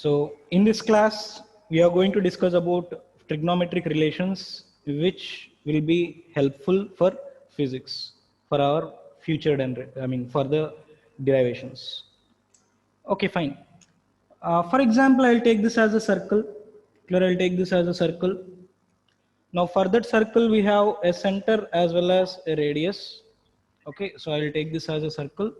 So in this class, we are going to discuss about trigonometric relations, which will be helpful for physics, for our future, for the derivations. Okay, fine. For example, I'll take this as a circle. Clear, I'll take this as a circle. Now for that circle, we have a center as well as a radius. Okay, so I'll take this as a circle.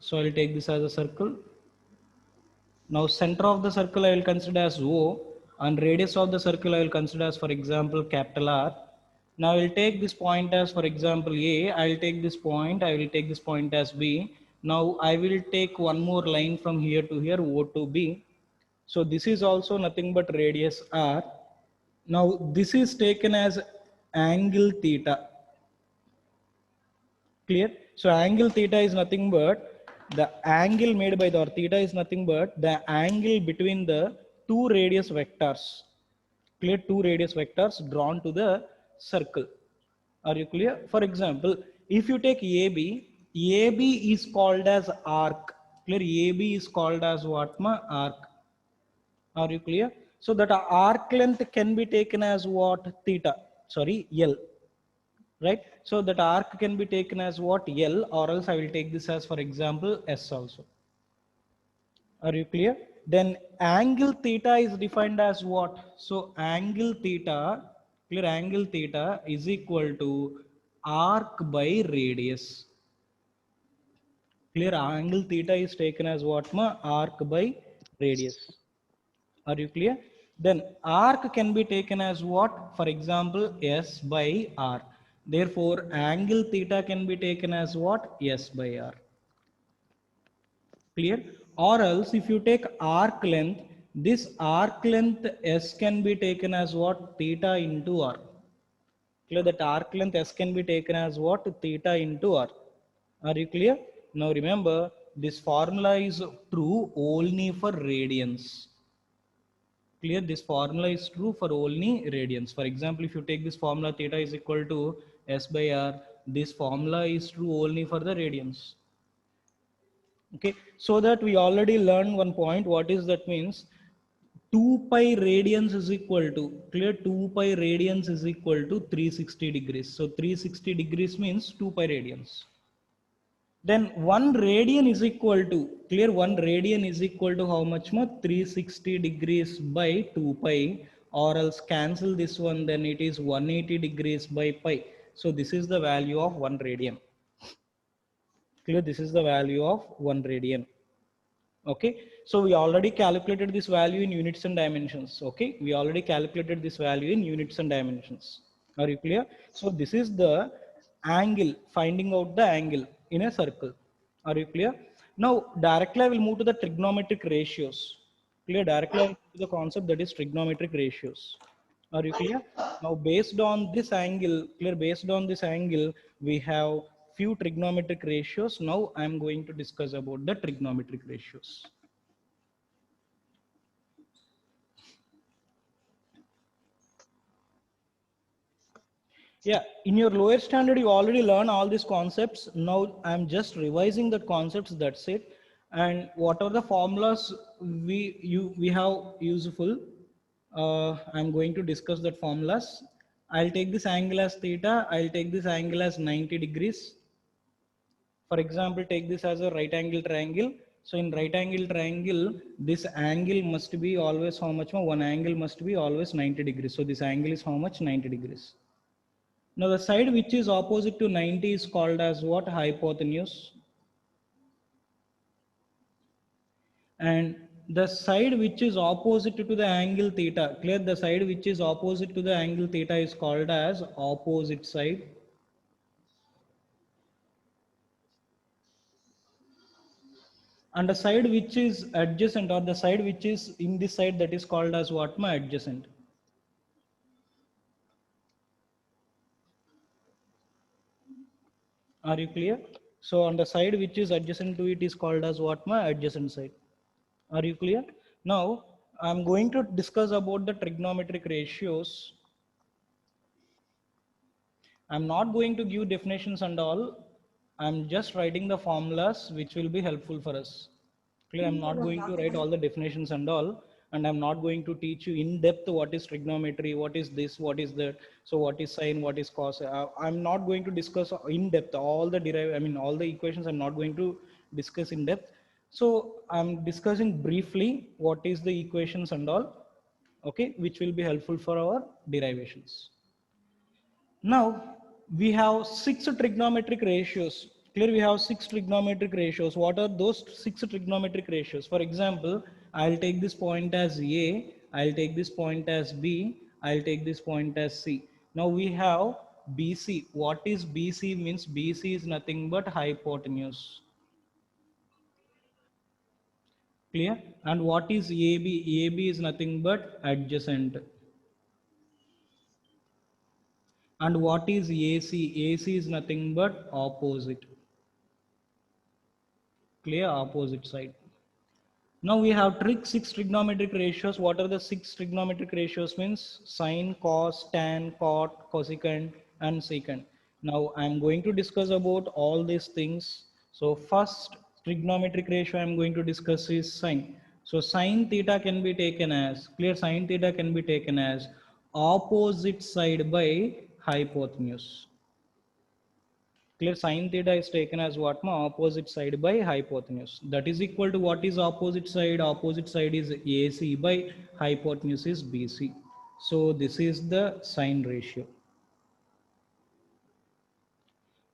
So I'll take this as a circle. Now center of the circle I will consider as O, and radius of the circle I will consider as, for example, capital R. Now I will take this point as, for example, A. I will take this point. I will take this point as B. Now I will take one more line from here to here, O to B. So this is also nothing but radius R. Now this is taken as angle theta. Clear? So angle theta is nothing but the angle made by the, or theta is nothing but the angle between the two radius vectors. Clear? Two radius vectors drawn to the circle. Are you clear? For example, if you take AB, AB is called as arc. Clear? AB is called as what? Arc. Are you clear? So that arc length can be taken as what? Theta. Sorry, L. Right? So that arc can be taken as what? L, or else I will take this as, for example, S also. Are you clear? Then angle theta is defined as what? So angle theta, clear, angle theta is equal to arc by radius. Clear, angle theta is taken as what? Arc by radius. Are you clear? Then arc can be taken as what? For example, S by R. Therefore, angle theta can be taken as what? S by R. Clear? Or else if you take arc length, this arc length S can be taken as what? Theta into R. Clear, that arc length S can be taken as what? Theta into R. Are you clear? Now remember, this formula is true only for radians. Clear, this formula is true for only radians. For example, if you take this formula theta is equal to S by R, this formula is true only for the radians. Okay, so that we already learned one point. What is that means? 2 pi radians is equal to, clear, 2 pi radians is equal to 360 degrees. So 360 degrees means 2 pi radians. Then 1 radian is equal to, clear, 1 radian is equal to how much more? 360 degrees by 2 pi, or else cancel this one, then it is 180 degrees by pi. So this is the value of 1 radian. Clear, this is the value of 1 radian. Okay, so we already calculated this value in units and dimensions. Okay, we already calculated this value in units and dimensions. Are you clear? So this is the angle, finding out the angle in a circle. Are you clear? Now directly I will move to the trigonometric ratios. Clear, directly I will move to the concept that is trigonometric ratios. Are you clear? Now based on this angle, clear, based on this angle, we have few trigonometric ratios. Now I am going to discuss about the trigonometric ratios. Yeah, in your lower standard, you already learn all these concepts. Now I'm just revising the concepts, that's it. And what are the formulas we have useful, I'm going to discuss that formulas. I'll take this angle as theta. I'll take this angle as 90 degrees. For example, take this as a right angle triangle. So in right angle triangle, this angle must be always how much? One angle must be always 90 degrees. So this angle is how much? 90 degrees. Now the side which is opposite to 90 is called as what? Hypotenuse. And the side which is opposite to the angle theta, clear, the side which is opposite to the angle theta is called as opposite side. And the side which is adjacent, or the side which is in this side, that is called as what? Adjacent. Are you clear? So on the side which is adjacent to it is called as what? Adjacent side. Are you clear? Now I'm going to discuss about the trigonometric ratios. I'm not going to give definitions and all. I'm just writing the formulas which will be helpful for us. Clear? I'm not going to write all the definitions and all, and I'm not going to teach you in depth what is trigonometry, what is this, what is that, so what is sine, what is cos. I'm not going to discuss in depth all the all the equations. I'm not going to discuss in depth. So I'm discussing briefly what is the equations and all, okay, which will be helpful for our derivations. Now we have six trigonometric ratios. Clear, we have six trigonometric ratios. What are those six trigonometric ratios? For example, I'll take this point as A, I'll take this point as B, I'll take this point as C. Now we have BC. What is BC means? BC is nothing but hypotenuse. Clear? And what is AB? AB is nothing but adjacent. And what is AC? AC is nothing but opposite. Clear, opposite side. Now we have six trigonometric ratios. What are the six trigonometric ratios means? Sine, cos, tan, cot, cosecant and secant. Now I am going to discuss about all these things. So first trigonometric ratio I am going to discuss is sine. So sine theta can be taken as, clear, sine theta can be taken as opposite side by hypotenuse. Clear, sine theta is taken as what? Opposite side by hypotenuse. That is equal to what is opposite side? Opposite side is AC by hypotenuse is BC. So this is the sine ratio.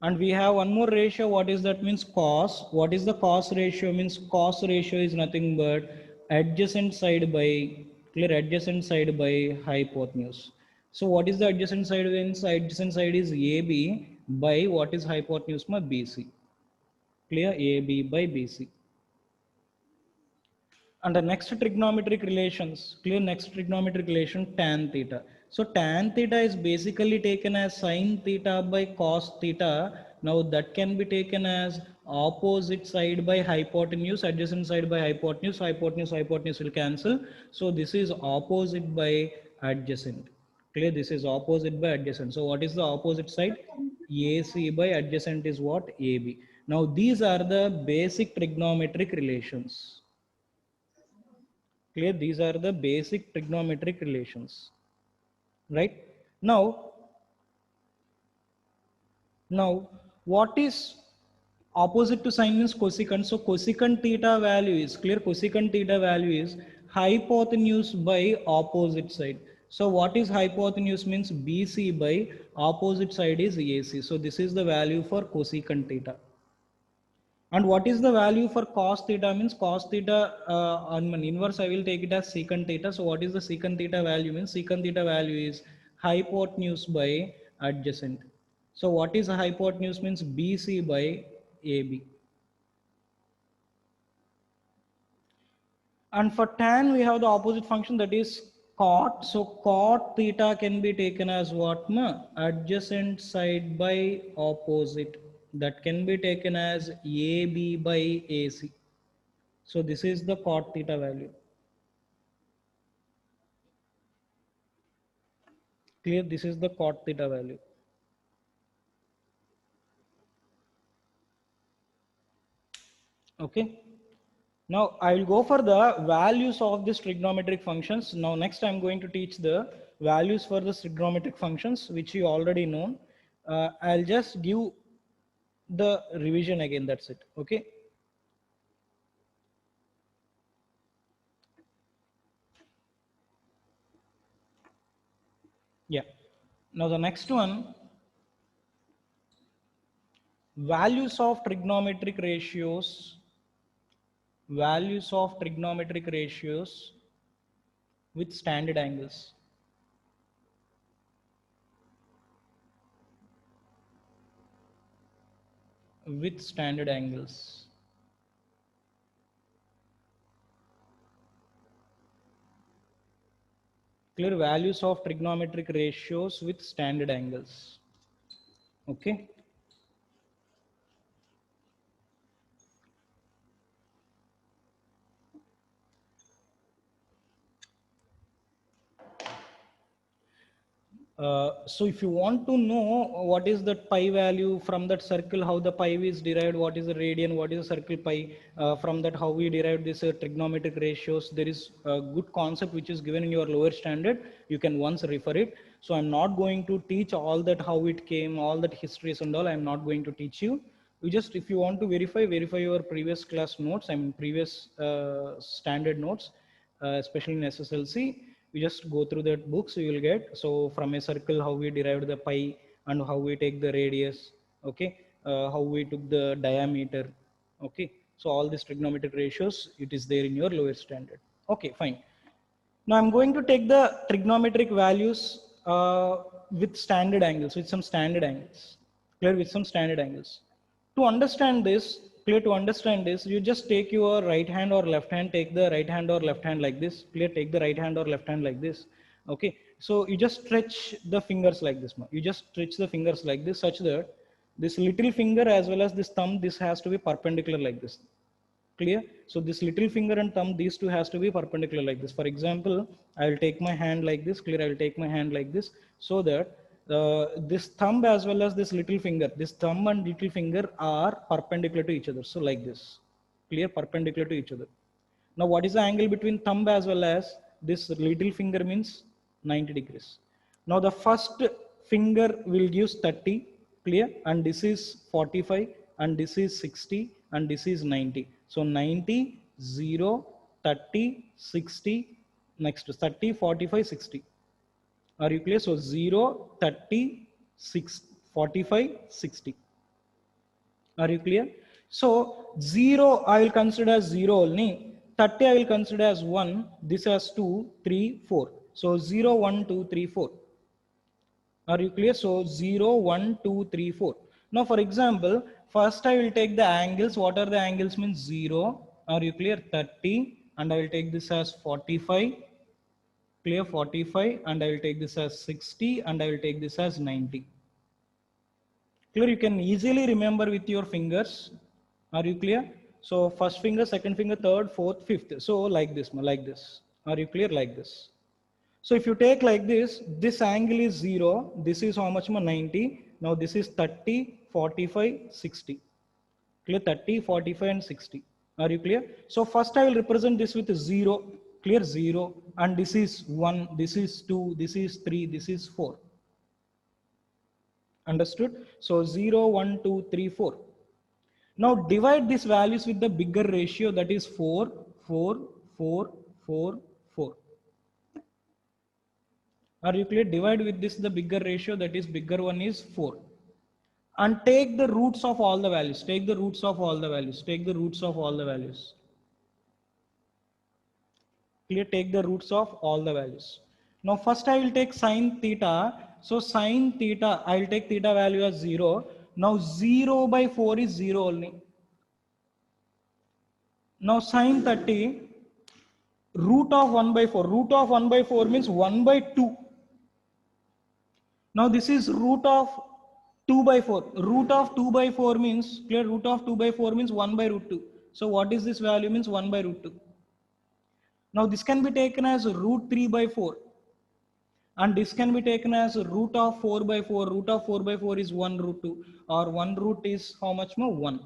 And we have one more ratio. What is that? Means cos. What is the cos ratio? Means cos ratio is nothing but adjacent side by, clear, adjacent side by hypotenuse. So what is the adjacent side? Means adjacent side is AB by what is hypotenuse? BC. Clear, AB by BC. And the next trigonometric relations, clear, next trigonometric relation tan theta. So tan theta is basically taken as sine theta by cos theta. Now that can be taken as opposite side by hypotenuse, adjacent side by hypotenuse, hypotenuse, hypotenuse will cancel. So this is opposite by adjacent. Clear, this is opposite by adjacent. So what is the opposite side? AC by adjacent is what? AB. Now these are the basic trigonometric relations. Clear, these are the basic trigonometric relations, right? Now what is opposite to sine? Means cosecant. So cosecant theta value is, clear, cosecant theta value is hypotenuse by opposite side. So what is hypotenuse? Means BC by opposite side is AC. So this is the value for cosecant theta. And what is the value for cos theta? Means cos theta on an inverse I will take it as secant theta. So what is the secant theta value? Means secant theta value is hypotenuse by adjacent. So what is a hypotenuse? Means BC by AB. And for tan we have the opposite function, that is cot. So cot theta can be taken as what? Adjacent side by opposite. That can be taken as AB by AC. So this is the cot theta value. Clear, this is the cot theta value. Okay. Now I will go for the values of these trigonometric functions. Now next I am going to teach the values for the trigonometric functions which you already know. I'll just give the revision again, that's it. Okay. Yeah. Now the next one, values of trigonometric ratios, values of trigonometric ratios with standard angles. With standard angles. Clear, values of trigonometric ratios with standard angles. Okay. So if you want to know what is that pi value from that circle, how the pi is derived, what is the radian, what is the circle pi, from that how we derive this trigonometric ratios, there is a good concept which is given in your lower standard. You can once refer it. So I'm not going to teach all that, how it came, all that histories and all. I'm not going to teach you. You just, if you want to verify your previous class notes, I mean previous standard notes, especially in SSLC. You just go through that book, so you will get. So from a circle, how we derived the pi and how we take the radius, okay, how we took the diameter, okay. So all these trigonometric ratios, it is there in your lower standard. Okay, fine. Now I'm going to take the trigonometric values with standard angles, with some standard angles, clear, with some standard angles. To understand this, clear, to understand this, you just take your right hand or left hand, take the right hand or left hand like this, clear, take the right hand or left hand like this, okay. So you just stretch the fingers like this, you just stretch the fingers like this, such that this little finger as well as this thumb, this has to be perpendicular like this. Clear? So this little finger and thumb, these two has to be perpendicular like this. For example, I will take my hand like this. Clear? I will take my hand like this, so that this thumb as well as this little finger, this thumb and little finger are perpendicular to each other. So like this. Clear? Perpendicular to each other. Now what is the angle between thumb as well as this little finger? Means 90 degrees. Now the first finger will give 30, clear, and this is 45, and this is 60, and this is 90. So 90, 0, 30, 60, next 30, 45, 60. Are you clear? So 0, 30, 6, 45, 60. Are you clear? So 0 I will consider as 0 only. 30 I will consider as 1. This as 2, 3, 4. So 0, 1, 2, 3, 4. Are you clear? So 0, 1, 2, 3, 4. Now for example, first I will take the angles. What are the angles? Means 0. Are you clear? 30. And I will take this as 45. Clear? 45. And I will take this as 60. And I will take this as 90. Clear? You can easily remember with your fingers. Are you clear? So first finger, second finger, third, fourth, fifth. So like this, like this. Are you clear? Like this. So if you take like this angle is 0. This is how much more? 90. Now this is 30, 45, 60. Clear? 30, 45 and 60. Are you clear? So first I will represent this with 0. Clear? 0. And this is 1, this is 2, this is 3, this is 4. Understood? So 0, 1, 2, 3, 4. Now divide these values with the bigger ratio, that is 4, 4, 4, 4, 4. Are you clear? Divide with this the bigger ratio, that is bigger one is 4. And take the roots of all the values. Take the roots of all the values. Take the roots of all the values. Clear? Take the roots of all the values. Now first I will take sine theta. So sine theta, I will take theta value as 0. Now 0 by 4 is 0 only. Now sine 30, root of 1 by 4. Root of 1 by 4 means 1 by 2. Now this is root of 2 by 4. Root of 2 by 4 means, clear, root of 2 by 4 means 1 by root 2. So what is this value? Means 1 by root 2. Now this can be taken as root 3 by 4. And this can be taken as root of 4 by 4. Root of 4 by 4 is 1 root 2. Or 1 root is how much more? 1.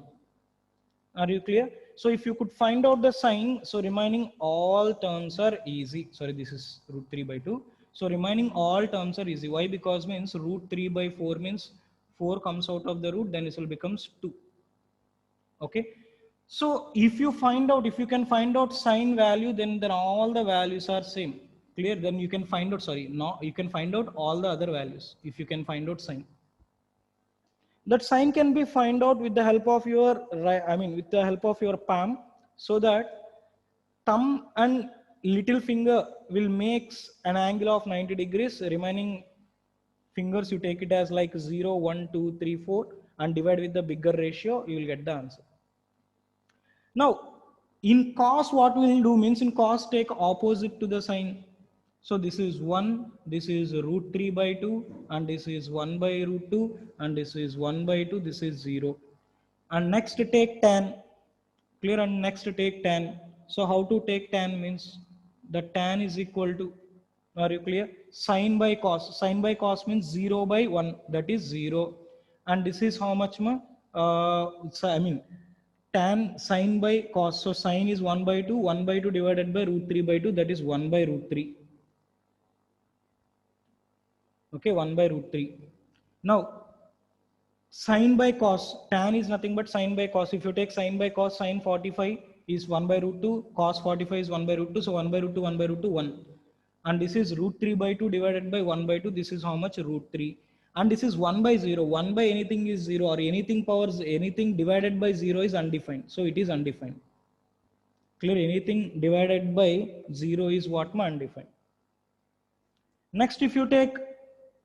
Are you clear? So if you could find out the sign, so remaining all terms are easy. Sorry, this is root 3 by 2. So remaining all terms are easy. Why? Because means root 3 by 4 means 4 comes out of the root, then it will becomes 2. Okay. So if you find out, if you can find out sine value, then all the values are same. Clear? Then you can find out, sorry, no, you can find out all the other values if you can find out sine. That sign can be find out with the help of your, with the help of your palm, so that thumb and little finger will make an angle of 90 degrees. Remaining fingers, you take it as like 0, 1, 2, 3, 4 and divide with the bigger ratio, you will get the answer. Now, in cos, what we will do means in cos take opposite to the sign. So this is 1, this is root 3 by 2, and this is 1 by root 2, and this is 1 by 2, this is 0. And next take tan, clear, and next take tan. So how to take tan means the tan is equal to, Are you clear? Sine by cos. Sine by cos means 0 by 1. That is 0. And this is how much ma? I mean, tan sine by cos. So sine is 1 by 2. 1 by 2 divided by root 3 by 2. That is 1 by root 3. Okay, 1 by root 3. Now, sine by cos, tan is nothing but sine by cos. If you take sine by cos, sine 45 is 1 by root 2, cos 45 is 1 by root 2, so 1 by root 2, 1 by root 2, 1. And this is root 3 by 2 divided by 1 by 2, this is how much? Root 3. And this is 1 by 0, 1 by anything is 0, or anything powers, anything divided by 0 is undefined, so it is undefined. Clear? Anything divided by 0 is what? Undefined. Next, if you take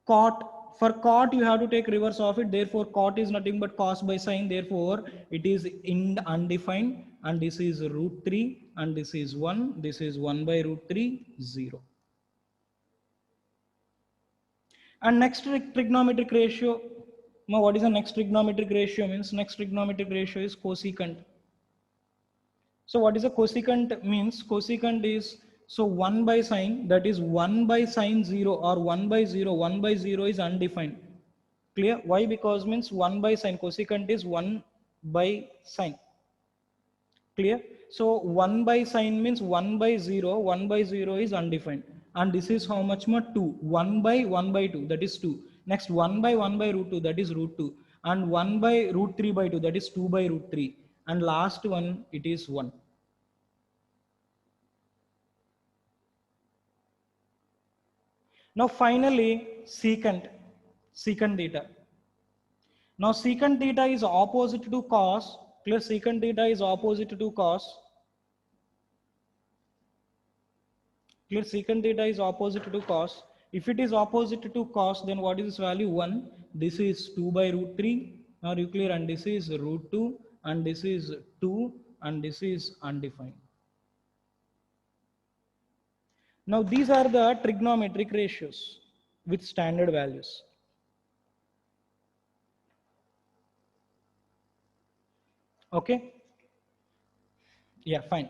cot, for cot you have to take reverse of it. Therefore, cot is nothing but cos by sine. Therefore, it is in undefined, and this is root 3, and this is 1. This is 1 by root 3, 0. And next trigonometric ratio. Now, what is the next trigonometric ratio? Means next trigonometric ratio is cosecant. So what is a cosecant? Means cosecant is, so 1 by sine, that is 1 by sine 0 or 1 by 0. 1 by 0 is undefined. Clear? Why? Because means 1 by sine, cosecant is 1 by sine. Clear? So 1 by sine means 1 by 0. 1 by 0 is undefined. And this is how much more? 2. 1 by 2, that is 2. Next 1 by root 2, that is root 2. And 1 by root 3 by 2, that is 2 by root 3. And last one, it is 1. Now finally, secant theta. Now secant theta is opposite to cos. Clear? Secant theta is opposite to cos. Clear? Secant theta is opposite to cos. If it is opposite to cos, then what is this value? 1. This is 2 by root 3. Now you clear? And this is root 2. And this is 2. And this is undefined. Now these are the trigonometric ratios with standard values. Okay? Yeah, fine.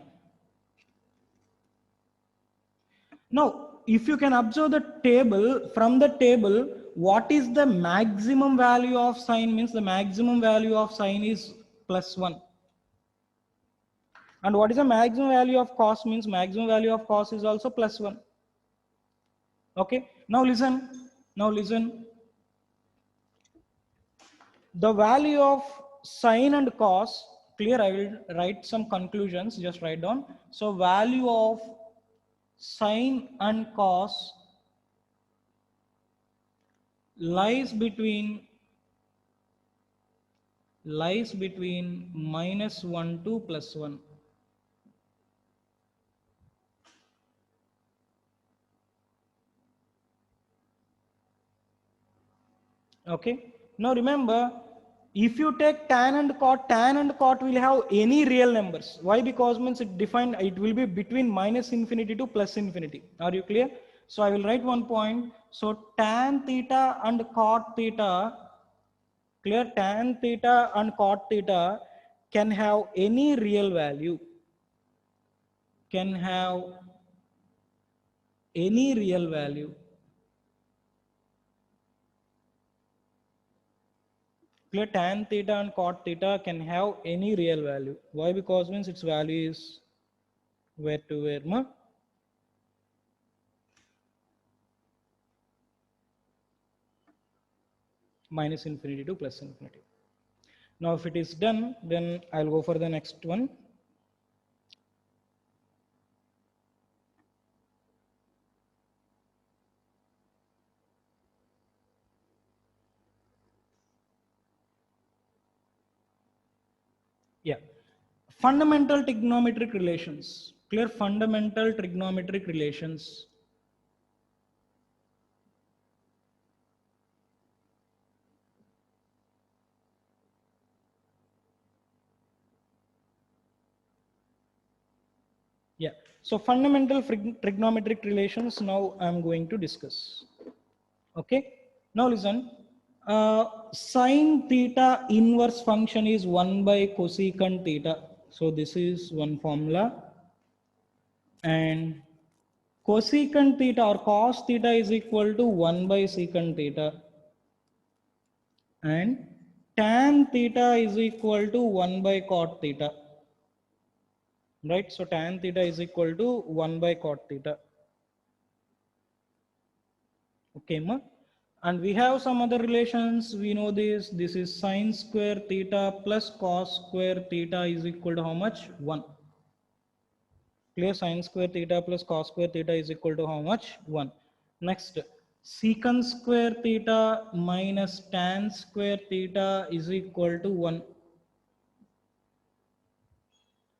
Now, if you can observe the table, from the table, what is the maximum value of sine? Means the maximum value of sine is plus 1. And what is the maximum value of cos? Means maximum value of cos is also plus 1. Okay? Now listen. The value of sine and cos, clear? I will write some conclusions, just write down. So value of sine and cos lies between minus 1 to plus 1. Okay. Now remember, if you take tan and cot will have any real numbers. Why? Because means it will be between minus infinity to plus infinity. Are you clear? So I will write one point. So tan theta and cot theta, clear? Tan theta and cot theta can have any real value. Can have any real value. Clear? Tan theta and cot theta can have any real value. Why? Because means its value is where to where? Ma? Minus infinity to plus infinity. Now if it is done, then I'll go for the next one. Yeah. Fundamental trigonometric relations. Clear? Fundamental trigonometric relations. Yeah. So fundamental trigonometric relations now I'm going to discuss. Okay. Now listen. Sine theta inverse function is 1 by cosecant theta. So this is one formula. And cosecant theta or cos theta is equal to 1 by secant theta, and tan theta is equal to 1 by cot theta, right? So tan theta is equal to 1 by cot theta. Okay, ma? And we have some other relations. We know this. This is sine square theta plus cos square theta is equal to how much? 1. Clear? Sine square theta plus cos square theta is equal to how much? 1. Next, secant square theta minus tan square theta is equal to 1.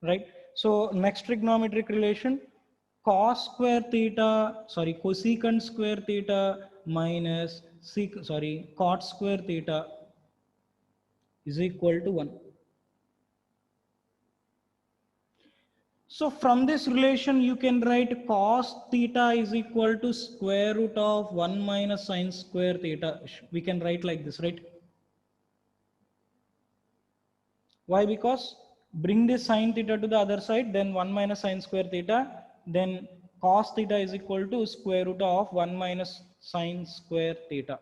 Right? So next trigonometric relation, cosecant square theta minus cot square theta is equal to 1. So from this relation, you can write cos theta is equal to square root of 1 minus sine square theta. We can write like this, right? Why? Because bring this sine theta to the other side, then 1 minus sine square theta, then cos theta is equal to square root of 1 minus sine square theta.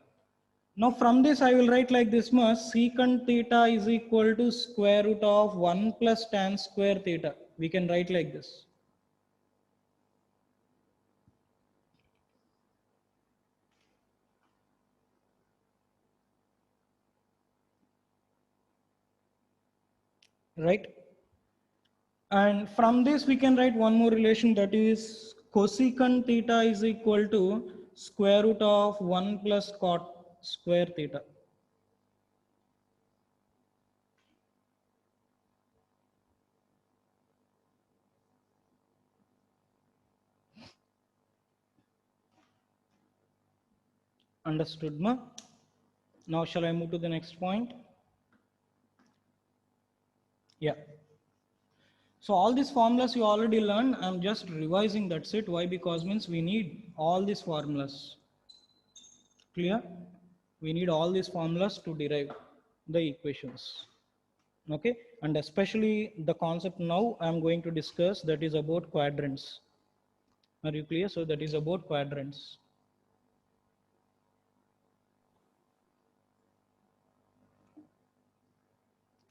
Now from this I will write like this much, secant theta is equal to square root of 1 plus tan square theta. We can write like this. Right? And from this we can write one more relation, that is cosecant theta is equal to square root of 1 plus cot square theta. Understood, ma? Now shall I move to the next point? Yeah. So all these formulas you already learned. I'm just revising, that's it. Why? Because means we need all these formulas. Clear? We need all these formulas to derive the equations. Okay, and especially the concept now I'm going to discuss, that is about quadrants. Are you clear? So that is about quadrants.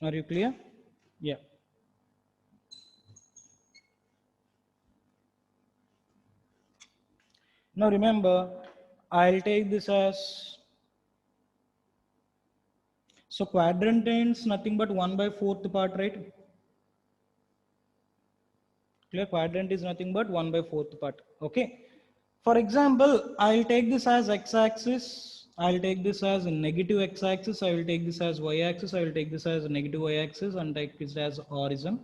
Are you clear? Yeah. Now remember, I'll take this as, so quadrant ends nothing but 1 by 4th part, right? Clear? Quadrant is nothing but 1 by 4th part. Okay. For example, I'll take this as x-axis. I'll take this as a negative x-axis. I will take this as y-axis. I will take this as a negative y-axis and take this as horizon.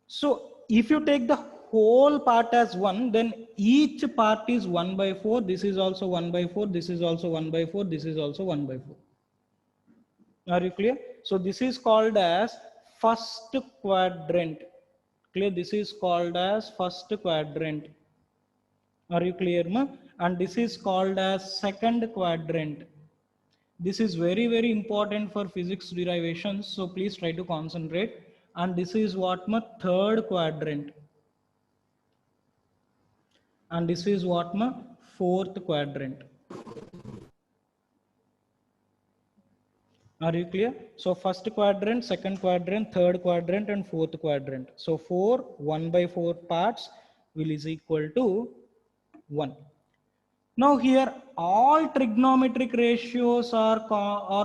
So if you take the whole part as 1, then each part is 1 by 4. This is also 1 by 4. This is also 1 by 4. This is also 1 by 4. Are you clear? So this is called as first quadrant. Clear? This is called as first quadrant. Are you clear, ma? And this is called as second quadrant. This is very, very important for physics derivations. So please try to concentrate. And this is what, ma? Third quadrant. And this is what, ma? Fourth quadrant. Are you clear? So first quadrant, second quadrant, third quadrant, and fourth quadrant. So 1 by 4 parts will is equal to 1. Now here all trigonometric ratios are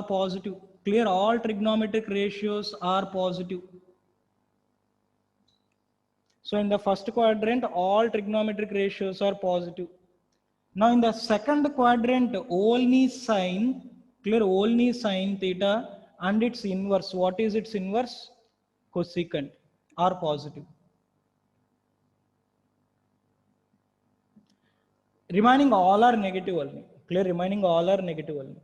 positive. Clear? All trigonometric ratios are positive. So in the first quadrant, all trigonometric ratios are positive. Now in the second quadrant, only sine, clear, only sine theta and its inverse. What is its inverse? Cosecant are positive. Remaining all are negative only. Clear? Remaining all are negative only.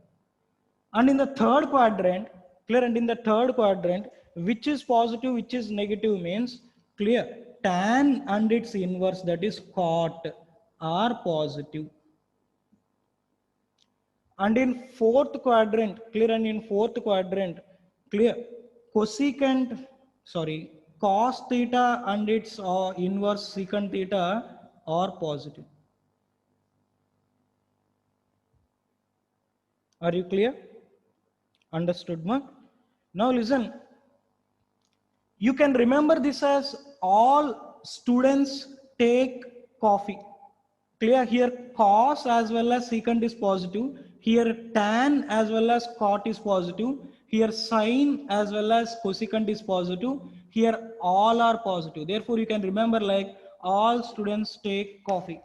And in the third quadrant, clear, and in the third quadrant, which is positive, which is negative means, clear, tan and its inverse, that is cot, are positive. And in fourth quadrant, clear, and in fourth quadrant, clear, cosecant, cos theta and its inverse secant theta or positive. Are you clear? Understood, ma? Now listen, you can remember this as all students take coffee. Clear? Here cos as well as secant is positive. Here tan as well as cot is positive. Here sine as well as cosecant is positive. Here all are positive. Therefore you can remember like all students take coffee.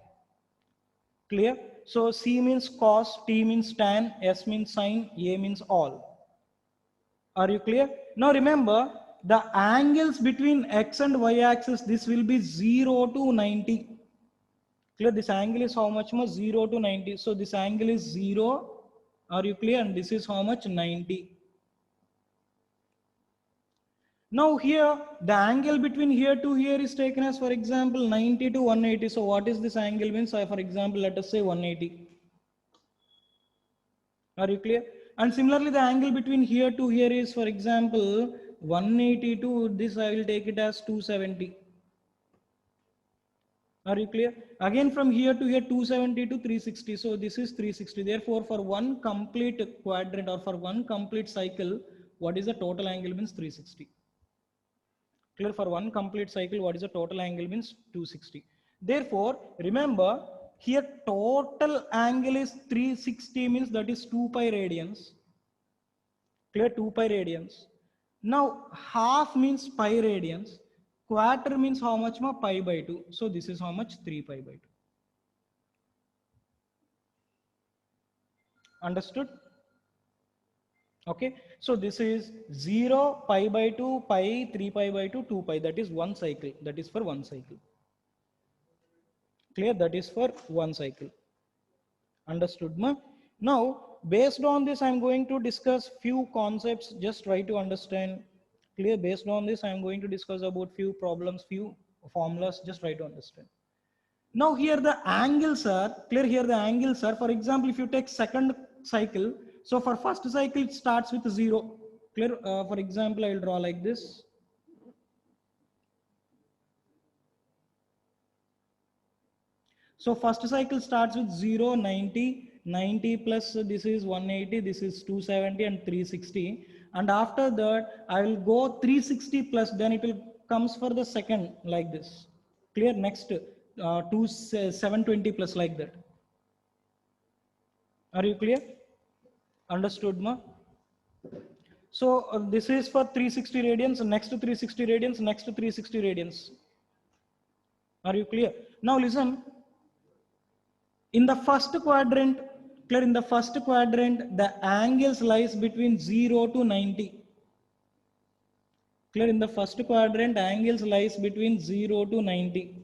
Clear? So C means cos, T means tan, S means sine, A means all. Are you clear? Now remember the angles between x and y axis, this will be 0 to 90. Clear? This angle is how much more? 0 to 90. So this angle is 0. Are you clear? And this is how much? 90. Now here the angle between here to here is taken as, for example, 90 to 180. So what is this angle means? For example, let us say 180. Are you clear? And similarly, the angle between here to here is, for example, 180 to this, I will take it as 270. Are you clear? Again, from here to here, 270 to 360. So this is 360. Therefore, for one complete quadrant or for one complete cycle, what is the total angle means 360. Clear? For one complete cycle, what is the total angle means 260. Therefore, remember here total angle is 360 means that is 2 pi radians. Clear? 2 pi radians. Now half means pi radians. Quarter means how much more? Pi by 2. So this is how much? 3 pi by 2. Understood? Okay. So this is 0, pi by 2, pi, 3 pi by 2, 2 pi. That is one cycle. That is for one cycle. Clear? That is for one cycle. Understood, ma? Now, based on this, I'm going to discuss few concepts. Just try to understand. Clear? Based on this, I'm going to discuss about few problems, few formulas. Just try to understand. Now here the angles are clear. Here the angles are, for example, if you take second cycle, so for first cycle it starts with 0. Clear? For example, I will draw like this. So first cycle starts with 0, 90, 90 plus this is 180, this is 270 and 360. And after that, I will go 360 plus, then it will comes for the second like this. Clear? Next, 720 plus like that. Are you clear? Understood, ma? So this is for 360 radians, next to 360 radians, next to 360 radians. Are you clear? Now listen. In the first quadrant, clear, in the first quadrant, the angles lies between 0 to 90. Clear? In the first quadrant, angles lies between 0 to 90.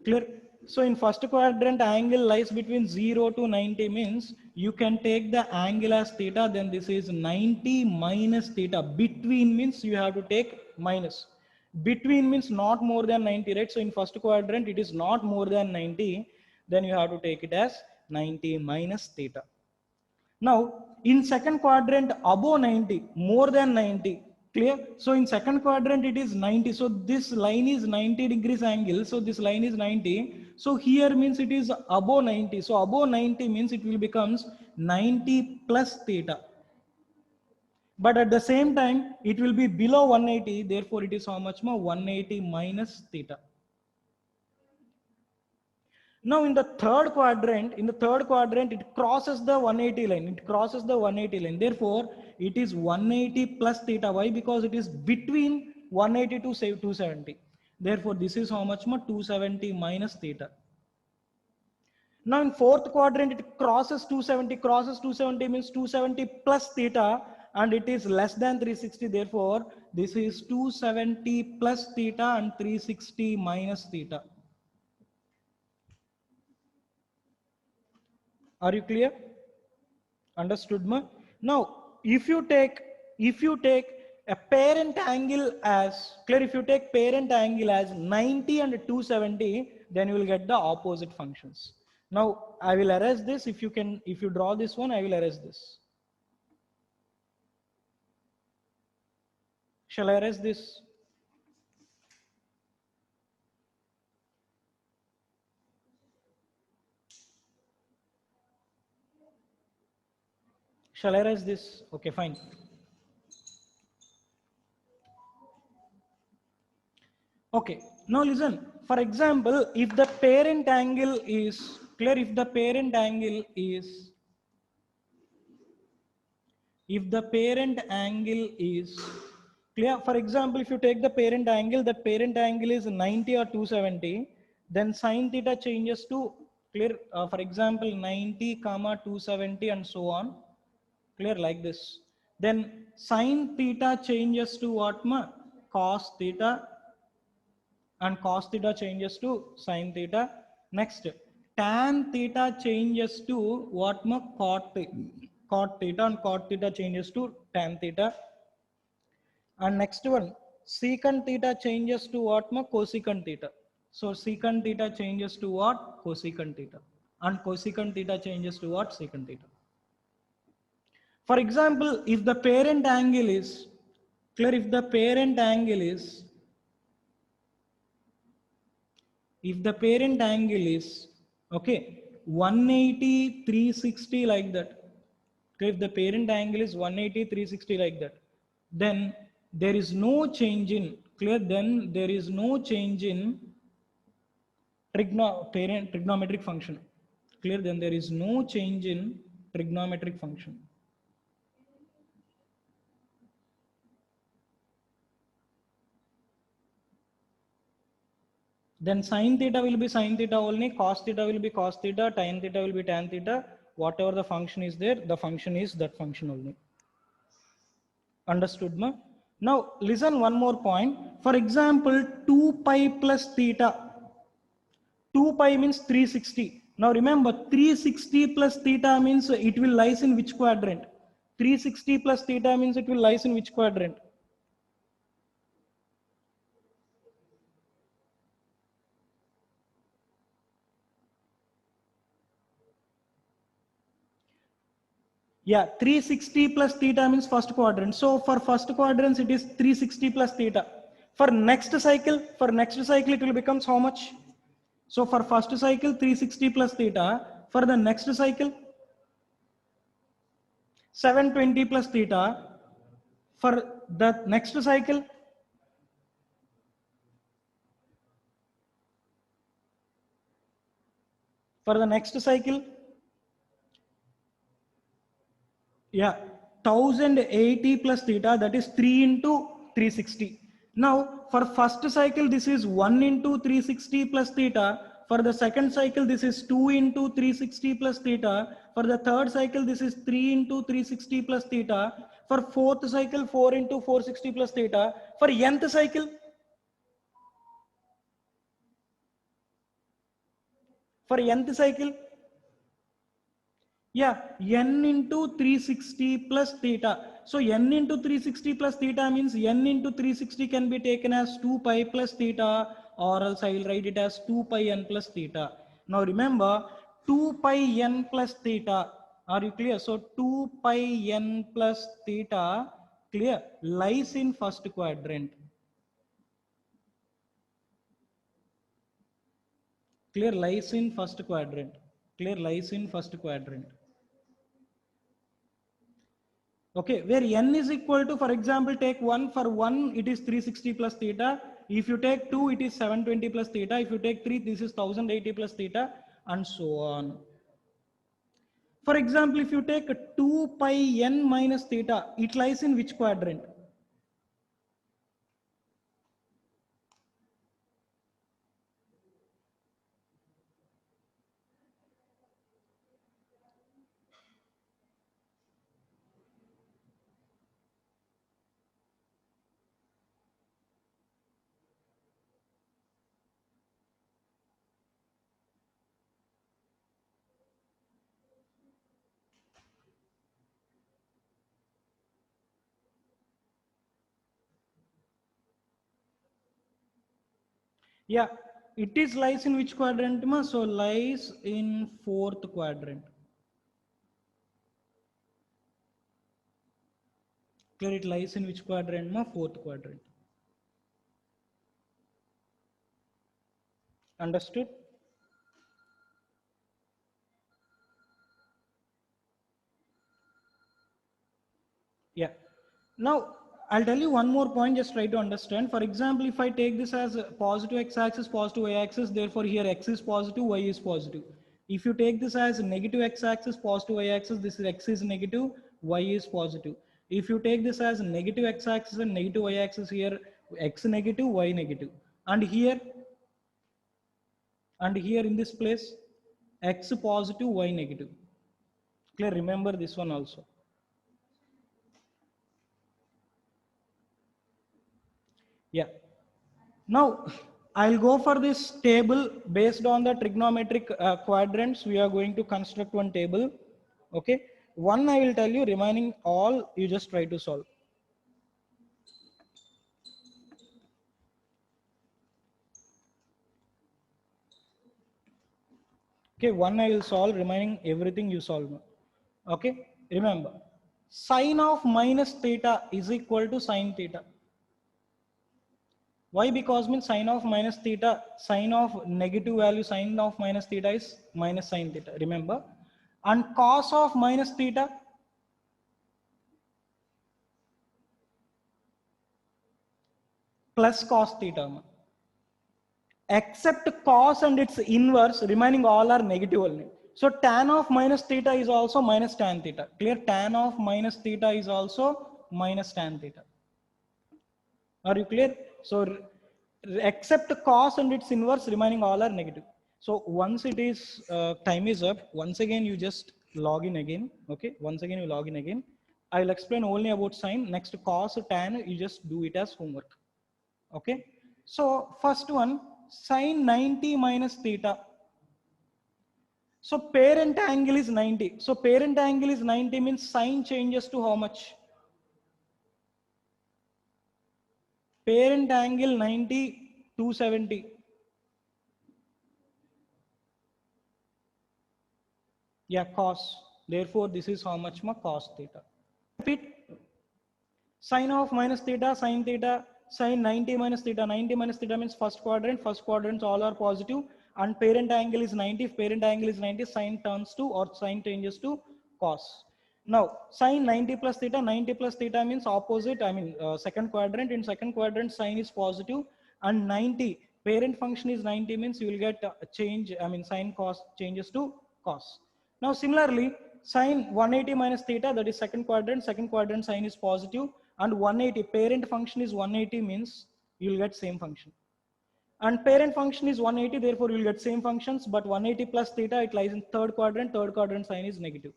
Clear? So in first quadrant, angle lies between 0 to 90 means you can take the angle as theta, then this is 90 minus theta. Between means you have to take minus. Between means not more than 90, right? So in first quadrant, it is not more than 90. Then you have to take it as 90 minus theta. Now, in second quadrant, above 90, more than 90. Clear? So in second quadrant, it is 90. So this line is 90 degrees angle. So this line is 90. So here means it is above 90. So above 90 means it will becomes 90 plus theta. But at the same time, it will be below 180. Therefore, it is how much more? 180 minus theta. Now in the third quadrant, it crosses the 180 line. It crosses the 180 line. Therefore, it is 180 plus theta. Why? Because it is between 180 to say 270. Therefore, this is how much more? 270 minus theta. Now in fourth quadrant, it crosses 270. Crosses 270 means 270 plus theta, and it is less than 360. Therefore, this is 270 plus theta and 360 minus theta. Are you clear? Understood, ma? Now, if you take a parent angle as clear, if you take parent angle as 90 and 270, then you will get the opposite functions. Now, I will erase this. If you draw this one, I will erase this. Shall I erase this? Shall I erase this? Okay, fine. Okay, now listen. For example, if the parent angle is clear, if the parent angle is clear, for example, if you take the parent angle, that parent angle is 90 or 270, then sine theta changes to clear, for example, 90 comma 270 and so on, clear, like this. Then sine theta changes to what ma? Cos theta, and cos theta changes to sine theta. Next, tan theta changes to what ma? Cot theta, and cot theta changes to tan theta. And next one, secant theta changes to what ma? Cosecant theta. So secant theta changes to what? Cosecant theta, and cosecant theta changes to what? Secant theta. For example, if the parent angle is clear, if the parent angle is okay 180 360 like that, okay, if the parent angle is 180 360 like that, then there is no change in clear, then there is no change in trigonometric function, clear, then there is no change in trigonometric function. Then sine theta will be sine theta only, cos theta will be cos theta, tan theta will be tan theta. Whatever the function is there, the function is that function only. Understood, ma? Now listen one more point. For example, 2 pi plus theta. 2 pi means 360. Now remember, 360 plus theta means it will lies in which quadrant? 360 plus theta means it will lies in which quadrant? Yeah, 360 plus theta means first quadrant. So for first quadrants, it is 360 plus theta. For next cycle, it will becomes how much? So for first cycle, 360 plus theta. For the next cycle, 720 plus theta. For the next cycle, yeah, 1080 plus theta, that is 3 into 360. Now for first cycle this is 1 into 360 plus theta. For the second cycle this is 2 into 360 plus theta. For the third cycle this is 3 into 360 plus theta. For fourth cycle 4 into 460 plus theta. For nth cycle, yeah, n into 360 plus theta. So n into 360 plus theta means n into 360 can be taken as 2 pi plus theta, or else I will write it as 2 pi n plus theta. Now remember, 2 pi n plus theta. Are you clear? So 2 pi n plus theta, clear, lies in first quadrant. Clear, lies in first quadrant. Clear, lies in first quadrant. Okay, where n is equal to, for example, take 1, for 1 it is 360 plus theta. If you take 2, it is 720 plus theta. If you take 3, this is 1080 plus theta, and so on. For example, if you take 2 pi n minus theta, it lies in which quadrant? Yeah, it is lies in which quadrant, ma? So lies in fourth quadrant. Clear, it lies in which quadrant, ma? Fourth quadrant. Understood? Now, I'll tell you one more point, just try to understand. For example, if I take this as a positive x-axis, positive y-axis, therefore here x is positive, y is positive. If you take this as negative x-axis, positive y-axis, this is x is negative, y is positive. If you take this as negative x-axis and negative y-axis, here x negative, y negative. And here in this place, x positive, y negative. Clear? Remember this one also. Yeah. Now, I'll go for this table based on the trigonometric quadrants. We are going to construct one table. Okay. One I will tell you, remaining all you just try to solve. Okay. One I will solve, remaining everything you solve. Okay. Remember, sine of minus theta is equal to sine theta. Why? Because means sine of minus theta, sine of negative value, sine of minus theta is minus sine theta. Remember, and cos of minus theta plus cos theta. Except cos and its inverse, remaining all are negative only. So tan of minus theta is also minus tan theta. Clear? Tan of minus theta is also minus tan theta. Are you clear? So except cos and its inverse, remaining all are negative. So once it is time is up, once again you just log in again. Okay, once again you log in again. I'll explain only about sine. Next cos, tan, you just do it as homework. Okay. So first one, sine 90 minus theta. So parent angle is 90. So parent angle is 90 means sine changes to how much? Parent angle 90, 270. Yeah, cos. Therefore, this is how much ma cos theta. Repeat. Sine of minus theta, sine theta, sine 90 minus theta. 90 minus theta means first quadrant. First quadrants all are positive. And parent angle is 90. If parent angle is 90, sine turns to or sine changes to cos. Now, sine 90 plus theta, 90 plus theta means opposite, I mean second quadrant. In second quadrant, sine is positive and 90, parent function is 90 means you will get a change, I mean sine cos changes to cos. Now, similarly, sine 180 minus theta, that is second quadrant sine is positive and 180, parent function is 180 means you will get same function. And parent function is 180, therefore you will get same functions, but 180 plus theta, it lies in third quadrant sine is negative.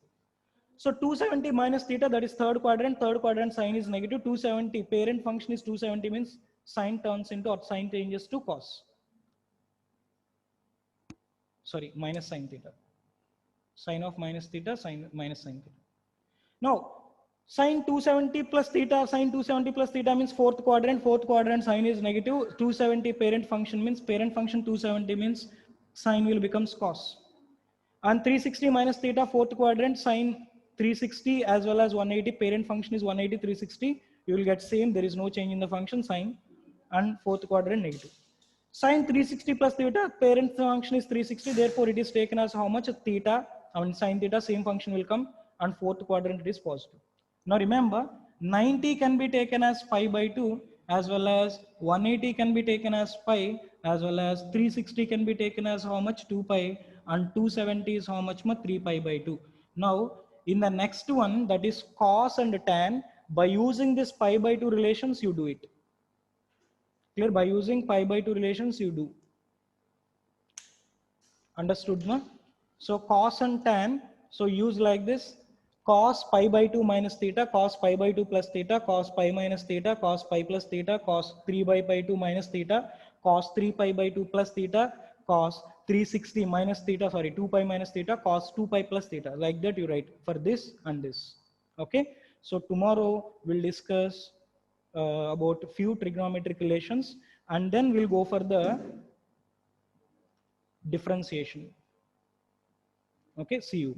So 270 minus theta, that is third quadrant sine is negative. 270, parent function is 270 means sine turns into or sine changes to cos. Sorry, minus sine theta. Sine of minus theta, sine minus sine theta. Now, sine 270 plus theta, sine 270 plus theta means fourth quadrant sine is negative. 270 parent function means 270 means sine will becomes cos. And 360 minus theta, fourth quadrant, sine 360 as well as 180, parent function is 180, 360. You will get same, there is no change in the function, sine, and fourth quadrant negative. Sine 360 plus theta, parent function is 360, therefore it is taken as how much? Theta, I mean sine theta, same function will come, and fourth quadrant it is positive. Now remember, 90 can be taken as pi by 2, as well as 180 can be taken as pi, as well as 360 can be taken as how much? 2 pi, and 270 is how much? 3 pi by 2. Now, in the next one, that is cos and tan, by using this pi by 2 relations, you do it. Clear? By using pi by 2 relations, you do. Understood, na? So cos and tan, so use like this: cos pi by 2 minus theta, cos pi by 2 plus theta, cos pi minus theta, cos pi plus theta, cos 3 by pi 2 minus theta, cos 3 pi by 2 plus theta, cos 360 minus theta, sorry, 2 pi minus theta, cos 2 pi plus theta. Like that you write for this and this. Okay. So tomorrow we'll discuss about few trigonometric relations, and then we'll go for the differentiation. Okay, see you.